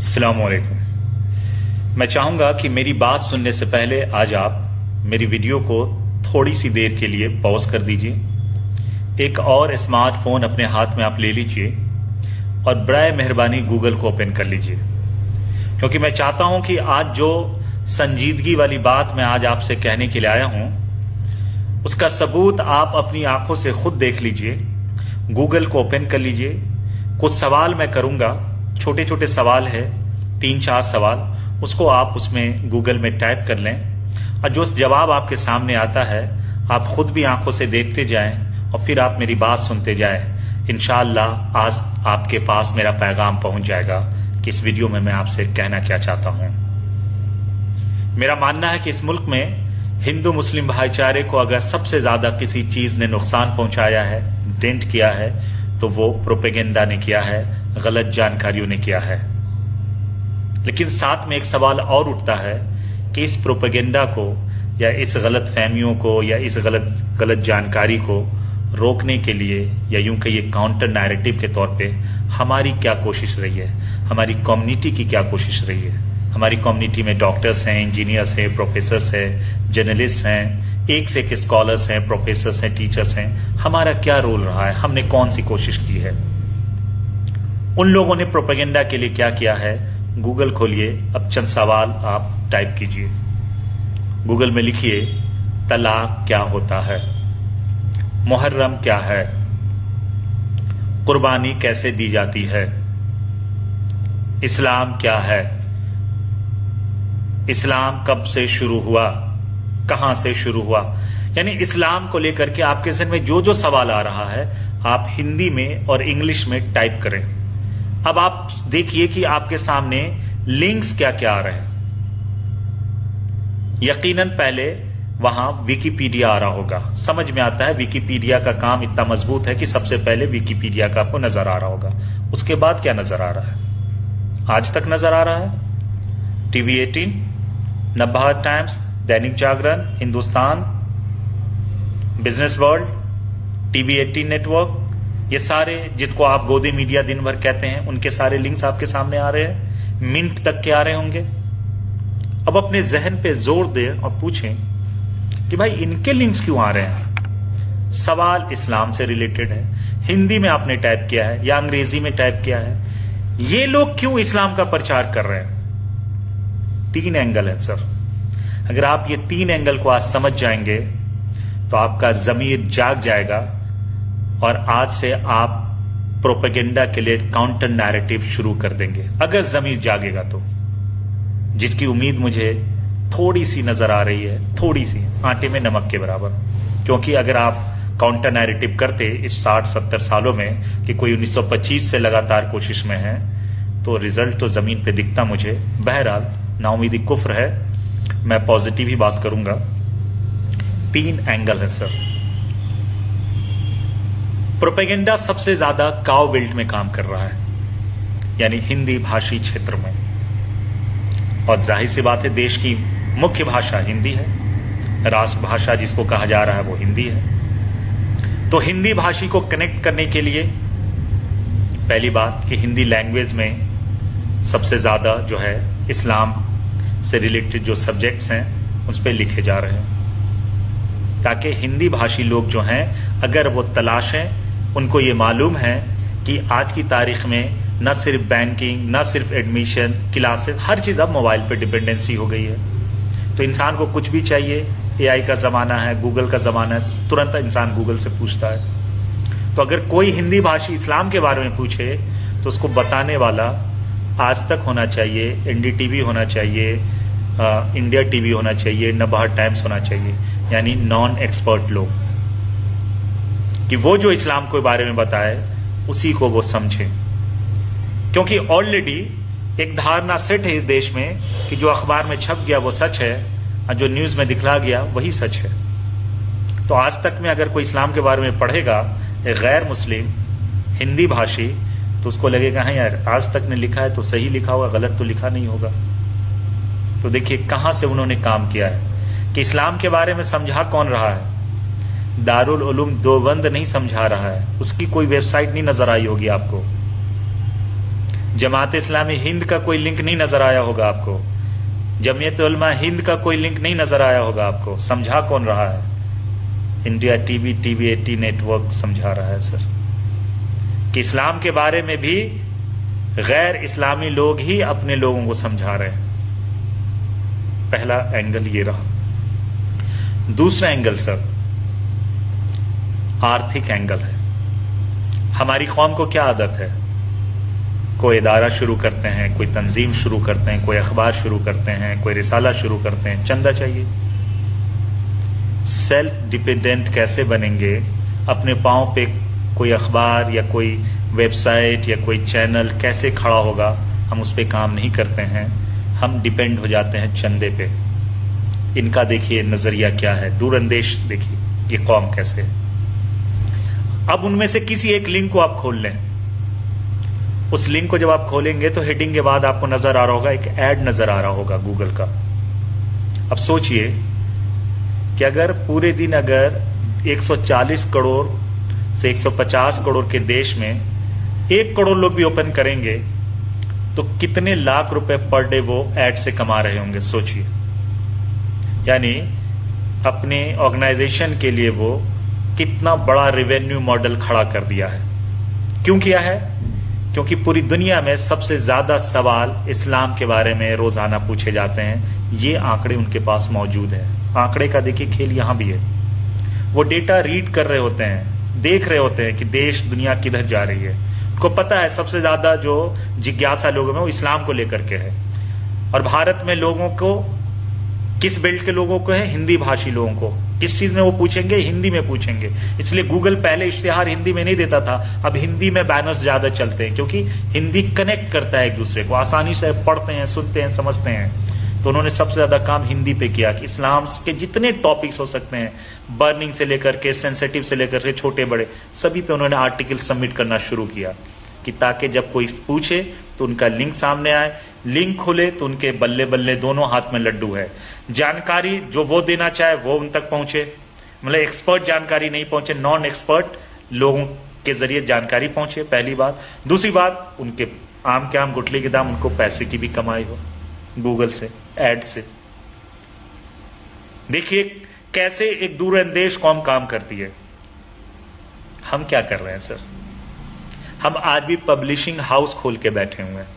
अस्सलामुअलैकुम। मैं चाहूंगा कि मेरी बात सुनने से पहले आज आप मेरी वीडियो को थोड़ी सी देर के लिए पॉज कर दीजिए। एक और स्मार्टफोन अपने हाथ में आप ले लीजिए और बराए मेहरबानी गूगल को ओपन कर लीजिए, क्योंकि मैं चाहता हूं कि आज जो संजीदगी वाली बात मैं आज आपसे कहने के लिए आया हूं उसका सबूत आप अपनी आंखों से खुद देख लीजिए। गूगल को ओपन कर लीजिए। कुछ सवाल मैं करूंगा, छोटे छोटे सवाल है, 3-4 सवाल, उसको आप उसमें गूगल में टाइप कर लें और जो जवाब आपके सामने आता है आप खुद भी आंखों से देखते जाएं और फिर आप मेरी बात सुनते जाएं। इंशाअल्लाह आज आपके पास मेरा पैगाम पहुंच जाएगा कि इस वीडियो में मैं आपसे कहना क्या चाहता हूं। मेरा मानना है कि इस मुल्क में हिंदू मुस्लिम भाईचारे को अगर सबसे ज्यादा किसी चीज ने नुकसान पहुंचाया है, डेंट किया है, तो वो प्रोपेगेंडा ने किया है, गलत जानकारियों ने किया है। लेकिन साथ में एक सवाल और उठता है कि इस प्रोपेगेंडा को या इस गलत फहमियों को या इस गलत जानकारी को रोकने के लिए या यूं कहिए काउंटर नैरेटिव के तौर पे हमारी क्या कोशिश रही है, हमारी कम्युनिटी की क्या कोशिश रही है। हमारी कम्युनिटी में डॉक्टर्स हैं, इंजीनियर्स हैं, प्रोफेसर्स हैं, जर्नलिस्ट हैं, एक से एक स्कॉलर्स हैं, प्रोफेसर्स हैं, टीचर्स हैं। हमारा क्या रोल रहा है, हमने कौन सी कोशिश की है, उन लोगों ने प्रोपेगेंडा के लिए क्या किया है। गूगल खोलिए, अब चंद सवाल आप टाइप कीजिए। गूगल में लिखिए तलाक क्या होता है, मुहर्रम क्या है, कुर्बानी कैसे दी जाती है, इस्लाम क्या है, इस्लाम कब से शुरू हुआ, कहां से शुरू हुआ। यानी इस्लाम को लेकर के आपके जहन में जो जो सवाल आ रहा है आप हिंदी में और इंग्लिश में टाइप करें। अब आप देखिए कि आपके सामने लिंक्स क्या क्या आ रहे हैं। यकीनन पहले वहां विकिपीडिया आ रहा होगा, समझ में आता है विकिपीडिया का काम इतना मजबूत है कि सबसे पहले विकिपीडिया का आपको नजर आ रहा होगा। उसके बाद क्या नजर आ रहा है, आज तक नजर आ रहा है, TV 18, Navbharat Times, Dainik Jagran, Hindustan, business world, TV 18 network, ये सारे जिनको आप गोदी मीडिया दिन भर कहते हैं उनके सारे लिंक्स आपके सामने आ रहे हैं, मिनट तक के आ रहे होंगे। अब अपने जहन पे जोर दें और पूछें कि भाई इनके लिंक्स क्यों आ रहे हैं। सवाल इस्लाम से रिलेटेड है, हिंदी में आपने टाइप किया है या अंग्रेजी में टाइप किया है, ये लोग क्यों इस्लाम का प्रचार कर रहे हैं। 3 एंगल है सर। अगर आप ये 3 एंगल को आज समझ जाएंगे तो आपका जमीर जाग जाएगा और आज से आप प्रोपेगेंडा के लिए काउंटर नैरेटिव शुरू कर देंगे, अगर जमीर जागेगा तो, जिसकी उम्मीद मुझे थोड़ी सी नजर आ रही है, थोड़ी सी, आटे में नमक के बराबर। क्योंकि अगर आप काउंटर नैरेटिव करते इस 60-70 सालों में कि कोई 1925 से लगातार कोशिश में है, तो रिजल्ट तो जमीन पे दिखता मुझे। बहरहाल नाउमीदी कुफ्र है, मैं पॉजिटिव ही बात करूंगा। 3 एंगल है सर। प्रोपेगेंडा सबसे ज्यादा काउ बेल्ट में काम कर रहा है, यानी हिंदी भाषी क्षेत्र में, और जाहिर सी बात है देश की मुख्य भाषा हिंदी है, राष्ट्रभाषा जिसको कहा जा रहा है वो हिंदी है। तो हिंदी भाषी को कनेक्ट करने के लिए पहली बात कि हिंदी लैंग्वेज में सबसे ज्यादा जो है इस्लाम से रिलेटेड जो सब्जेक्ट्स हैं उस पर लिखे जा रहे हैं, ताकि हिंदी भाषी लोग जो हैं अगर वो तलाशें, उनको ये मालूम है कि आज की तारीख में न सिर्फ बैंकिंग, न सिर्फ एडमिशन, क्लासेस, हर चीज़ अब मोबाइल पे डिपेंडेंसी हो गई है। तो इंसान को कुछ भी चाहिए, एआई का ज़माना है, गूगल का ज़माना है, तुरंत इंसान गूगल से पूछता है। तो अगर कोई हिंदी भाषी इस्लाम के बारे में पूछे तो उसको बताने वाला आज तक होना चाहिए, एनडीटीवी होना चाहिए, इंडिया टीवी होना चाहिए, नवभारत टाइम्स होना चाहिए, यानी नॉन एक्सपर्ट लोग, कि वो जो इस्लाम के बारे में बताए उसी को वो समझे। क्योंकि ऑलरेडी एक धारणा सेट है इस देश में कि जो अखबार में छप गया वो सच है और जो न्यूज में दिखला गया वही सच है। तो आज तक में अगर कोई इस्लाम के बारे में पढ़ेगा एक गैर मुस्लिम हिंदी भाषी, तो उसको लगेगा हाँ यार आज तक ने लिखा है तो सही लिखा होगा, गलत तो लिखा नहीं होगा। तो देखिए कहां से उन्होंने काम किया है कि इस्लाम के बारे में समझा कौन रहा है। दारुल उलूम देवबंद नहीं समझा रहा है, उसकी कोई वेबसाइट नहीं नजर आई होगी आपको। जमात इस्लामी हिंद का कोई लिंक नहीं नजर आया होगा आपको, जमीयत उलमा हिंद का कोई लिंक नहीं नजर आया होगा आपको। समझा कौन रहा है? इंडिया टीवी, टीवी 80 नेटवर्क समझा रहा है सर, कि इस्लाम के बारे में भी गैर इस्लामी लोग ही अपने लोगों को समझा रहे हैं। पहला एंगल ये रहा। दूसरा एंगल सर आर्थिक एंगल है। हमारी कौम को क्या आदत है? कोई इदारा शुरू करते हैं, कोई तंजीम शुरू करते हैं, कोई अखबार शुरू करते हैं, कोई रिसाला शुरू करते हैं, चंदा चाहिए। सेल्फ डिपेंडेंट कैसे बनेंगे? अपने पांव पे कोई अखबार या कोई वेबसाइट या कोई चैनल कैसे खड़ा होगा, हम उस पर काम नहीं करते हैं, हम डिपेंड हो जाते हैं चंदे पे। इनका देखिए नजरिया क्या है, दूरअंदेश देखिए ये कौम कैसे है। अब उनमें से किसी एक लिंक को आप खोल लें, उस लिंक को जब आप खोलेंगे तो हेडिंग के बाद आपको नजर आ रहा होगा, एक ऐड नजर आ रहा होगा गूगल का। अब सोचिए कि अगर पूरे दिन अगर 140 करोड़ से 150 करोड़ के देश में 1 करोड़ लोग भी ओपन करेंगे तो कितने लाख रुपए पर डे वो ऐड से कमा रहे होंगे, सोचिए। यानी अपने ऑर्गेनाइजेशन के लिए वो कितना बड़ा रेवेन्यू मॉडल खड़ा कर दिया है। क्यों किया है? क्योंकि पूरी दुनिया में सबसे ज्यादा सवाल इस्लाम के बारे में रोजाना पूछे जाते हैं। ये आंकड़े उनके पास मौजूद है। आंकड़े का देखिए खेल यहां भी है। वो डेटा रीड कर रहे होते हैं, देख रहे होते हैं कि देश दुनिया किधर जा रही है। उनको पता है सबसे ज्यादा जो जिज्ञासा लोगों में वो इस्लाम को लेकर के है। और भारत में लोगों को, किस बेल्ट के लोगों को है? हिंदी भाषी लोगों को। किस चीज में वो पूछेंगे? हिंदी में पूछेंगे। इसलिए गूगल पहले इश्तिहार हिंदी में नहीं देता था, अब हिंदी में बैनर्स ज्यादा चलते हैं, क्योंकि हिंदी कनेक्ट करता है एक दूसरे को, आसानी से पढ़ते हैं, सुनते हैं, समझते हैं। तो उन्होंने सबसे ज्यादा काम हिंदी पे किया कि इस्लाम के जितने टॉपिक्स हो सकते हैं, बर्निंग से लेकर के सेंसिटिव से लेकर के छोटे बड़े, सभी पे उन्होंने आर्टिकल सबमिट करना शुरू किया, कि ताकि जब कोई पूछे तो उनका लिंक सामने आए, लिंक खुले तो उनके बल्ले बल्ले दोनों हाथ में लड्डू है। जानकारी जो वो देना चाहे वो उन तक पहुंचे, मतलब एक्सपर्ट जानकारी नहीं पहुंचे, नॉन एक्सपर्ट लोगों के जरिए जानकारी पहुंचे, पहली बात। दूसरी बात, उनके आम के आम गुठली के दाम, उनको पैसे की भी कमाई हो गूगल से, एड से। देखिए कैसे एक दूरअंदेश कौम काम करती है। हम क्या कर रहे हैं सर? हम आज भी पब्लिशिंग हाउस खोल के बैठे हुए हैं।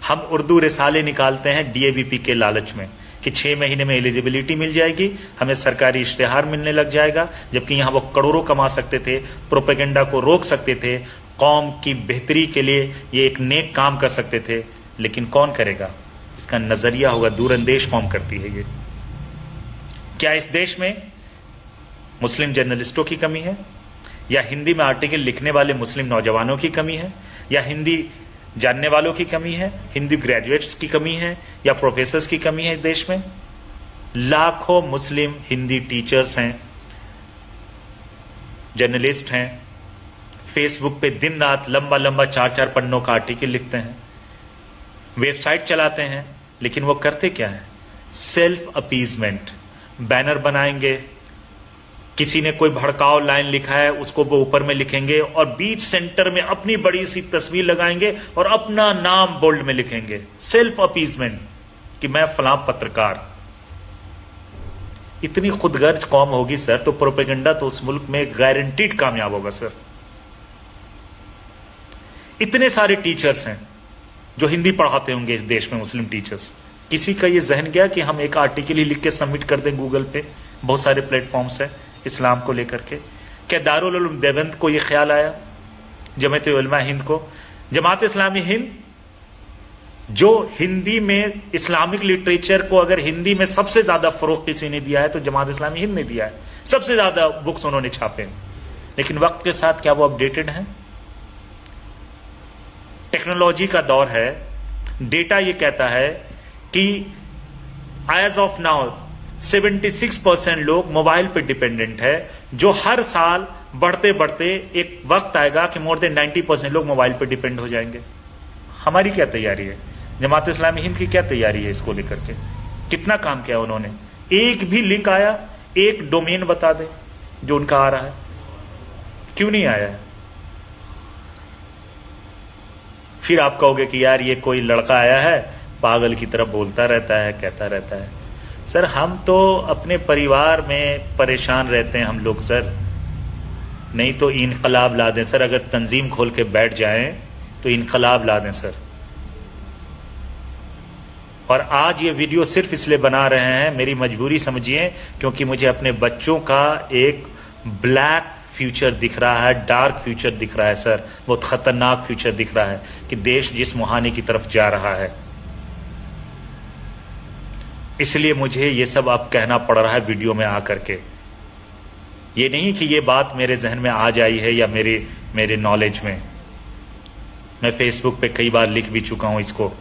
हम उर्दू रिसाले निकालते हैं डीएवीपी के लालच में कि 6 महीने में एलिजिबिलिटी मिल जाएगी, हमें सरकारी इश्तिहार मिलने लग जाएगा, जबकि यहां वो करोड़ों कमा सकते थे, प्रोपेगेंडा को रोक सकते थे, कौम की बेहतरी के लिए ये एक नेक काम कर सकते थे। लेकिन कौन करेगा? इसका नजरिया होगा दूरअंदेश कौम करती है ये। क्या इस देश में मुस्लिम जर्नलिस्टों की कमी है, या हिंदी में आर्टिकल लिखने वाले मुस्लिम नौजवानों की कमी है, या हिंदी जानने वालों की कमी है, हिंदी ग्रेजुएट्स की कमी है, या प्रोफेसर्स की कमी है? इस देश में लाखों मुस्लिम हिंदी टीचर्स हैं, जर्नलिस्ट हैं, फेसबुक पे दिन रात लंबा लंबा 4-4 पन्नों का आर्टिकल लिखते हैं, वेबसाइट चलाते हैं, लेकिन वो करते क्या है? Self appeasement. बैनर बनाएंगे, किसी ने कोई भड़काऊ लाइन लिखा है उसको वो ऊपर में लिखेंगे और बीच सेंटर में अपनी बड़ी सी तस्वीर लगाएंगे और अपना नाम बोल्ड में लिखेंगे। सेल्फ अपीजमेंट कि मैं फलां पत्रकार। इतनी खुदगर्ज कौम होगी सर तो प्रोपेगेंडा तो उस मुल्क में गारंटीड कामयाब होगा सर। इतने सारे टीचर्स हैं जो हिंदी पढ़ाते होंगे इस देश में, मुस्लिम टीचर्स। किसी का ये जहन गया कि हम एक आर्टिकल ही लिख के सबमिट कर दें गूगल पे? बहुत सारे प्लेटफॉर्म्स हैं इस्लाम को लेकर के। क्या दारुल उलूम देवबंद को ये ख्याल आया, जमात उलमा हिंद को? जमात इस्लामी हिंद जो हिंदी में इस्लामिक लिटरेचर को अगर हिंदी में सबसे ज्यादा फरोग किसी ने दिया है तो जमात इस्लामी हिंद ने दिया है। सबसे ज्यादा बुक्स उन्होंने छापे। लेकिन वक्त के साथ क्या वो अपडेटेड हैं? टेक्नोलॉजी का दौर है। डेटा ये कहता है कि एज ऑफ नाउ 76% लोग मोबाइल पे डिपेंडेंट है, जो हर साल बढ़ते बढ़ते एक वक्त आएगा कि मोर देन 90% लोग मोबाइल पे डिपेंड हो जाएंगे। हमारी क्या तैयारी है? जमात इस्लामी हिंद की क्या तैयारी है इसको लेकर के? कितना काम किया उन्होंने? एक भी लिंक आया, एक डोमेन बता दे जो उनका आ रहा है? क्यों नहीं आया है? फिर आप कहोगे कि यार ये कोई लड़का आया है, पागल की तरह बोलता रहता है, कहता रहता है। सर हम तो अपने परिवार में परेशान रहते हैं हम लोग सर, नहीं तो इनकलाब ला दें सर। अगर तंजीम खोल के बैठ जाएं तो इनकलाब ला दें सर। और आज ये वीडियो सिर्फ इसलिए बना रहे हैं, मेरी मजबूरी समझिए, क्योंकि मुझे अपने बच्चों का एक ब्लैक फ्यूचर दिख रहा है, डार्क फ्यूचर दिख रहा है सर, बहुत खतरनाक फ्यूचर दिख रहा है कि देश जिस मुहाने की तरफ जा रहा है। इसलिए मुझे ये सब अब कहना पड़ रहा है वीडियो में आकर के। ये नहीं कि ये बात मेरे जहन में आज आई है या मेरे नॉलेज में, मैं फेसबुक पे कई बार लिख भी चुका हूं इसको,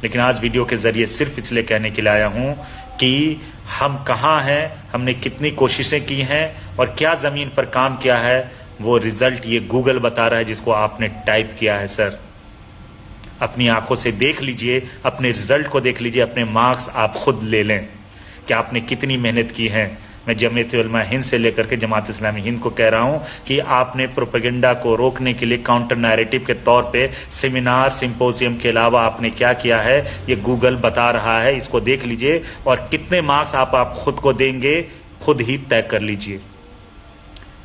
लेकिन आज वीडियो के जरिए सिर्फ इसलिए कहने के लिए आया हूं कि हम कहां हैं, हमने कितनी कोशिशें की हैं और क्या जमीन पर काम किया है, वो रिजल्ट ये गूगल बता रहा है जिसको आपने टाइप किया है सर। अपनी आंखों से देख लीजिए, अपने रिजल्ट को देख लीजिए, अपने मार्क्स आप खुद ले लें कि आपने कितनी मेहनत की है। मैं जमीयत उलमा हिंद से लेकर के जमात इस्लामी हिंद को कह रहा हूं कि आपने प्रोपेगेंडा को रोकने के लिए काउंटर नैरेटिव के तौर पे सेमिनार सिंपोजियम के अलावा आपने क्या किया है, ये गूगल बता रहा है, इसको देख लीजिए। और कितने मार्क्स आप खुद को देंगे खुद ही तय कर लीजिए,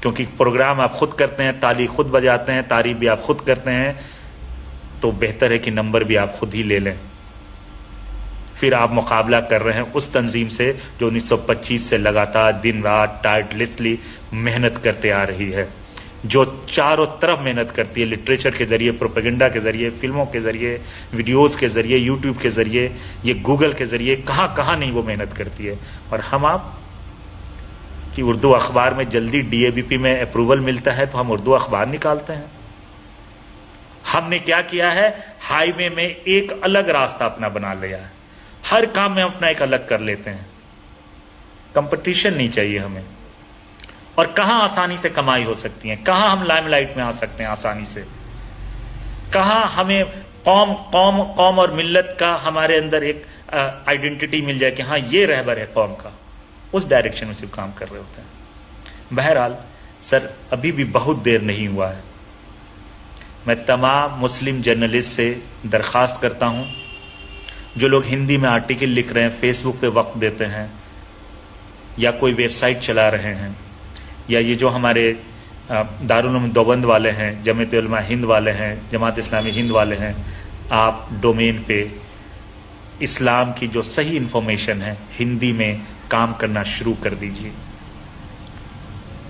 क्योंकि प्रोग्राम आप खुद करते हैं, ताली खुद बजाते हैं, तारीफ भी आप खुद करते हैं, तो बेहतर है कि नंबर भी आप खुद ही ले लें। फिर आप मुकाबला कर रहे हैं उस तंजीम से जो 1925 से लगातार दिन रात टायरलेसली मेहनत करते आ रही है, जो चारों तरफ मेहनत करती है, लिटरेचर के जरिए, प्रोपेगेंडा के जरिए, फिल्मों के जरिए, वीडियोस के जरिए, यूट्यूब के जरिए, ये गूगल के जरिए, कहाँ कहाँ नहीं वो मेहनत करती है। और हम आप कि उर्दू अखबार में जल्दी DABP में अप्रूवल मिलता है तो हम उर्दू अखबार निकालते हैं। हमने क्या किया है, हाईवे में एक अलग रास्ता अपना बना लिया है, हर काम में अपना एक अलग कर लेते हैं। कंपटीशन नहीं चाहिए हमें। और कहां आसानी से कमाई हो सकती है, कहां हम लाइमलाइट में आ सकते हैं आसानी से, कहां हमें कौम और मिल्लत का हमारे अंदर एक आइडेंटिटी मिल जाए कि हाँ ये रहबर है कौम का, उस डायरेक्शन में सिर्फ काम कर रहे होते हैं। बहरहाल सर अभी भी बहुत देर नहीं हुआ है। मैं तमाम मुस्लिम जर्नलिस्ट से दरख्वास्त करता हूं, जो लोग हिंदी में आर्टिकल लिख रहे हैं, फेसबुक पे वक्त देते हैं, या कोई वेबसाइट चला रहे हैं, या ये जो हमारे दारुल उलूम देवबंद वाले हैं, जमीयत उलमा हिंद वाले हैं, जमात इस्लामी हिंद वाले हैं, आप डोमेन पे इस्लाम की जो सही इंफॉर्मेशन है हिंदी में काम करना शुरू कर दीजिए,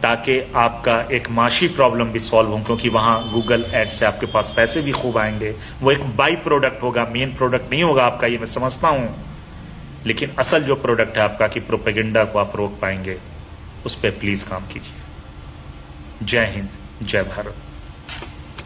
ताकि आपका एक माशी प्रॉब्लम भी सॉल्व हो, क्योंकि वहाँ गूगल एड से आपके पास पैसे भी खूब आएंगे। वो एक बाई प्रोडक्ट होगा, मेन प्रोडक्ट नहीं होगा आपका, ये मैं समझता हूँ, लेकिन असल जो प्रोडक्ट है आपका कि प्रोपेगेंडा को आप रोक पाएंगे, उस पर प्लीज़ काम कीजिए। जय हिंद, जय भारत।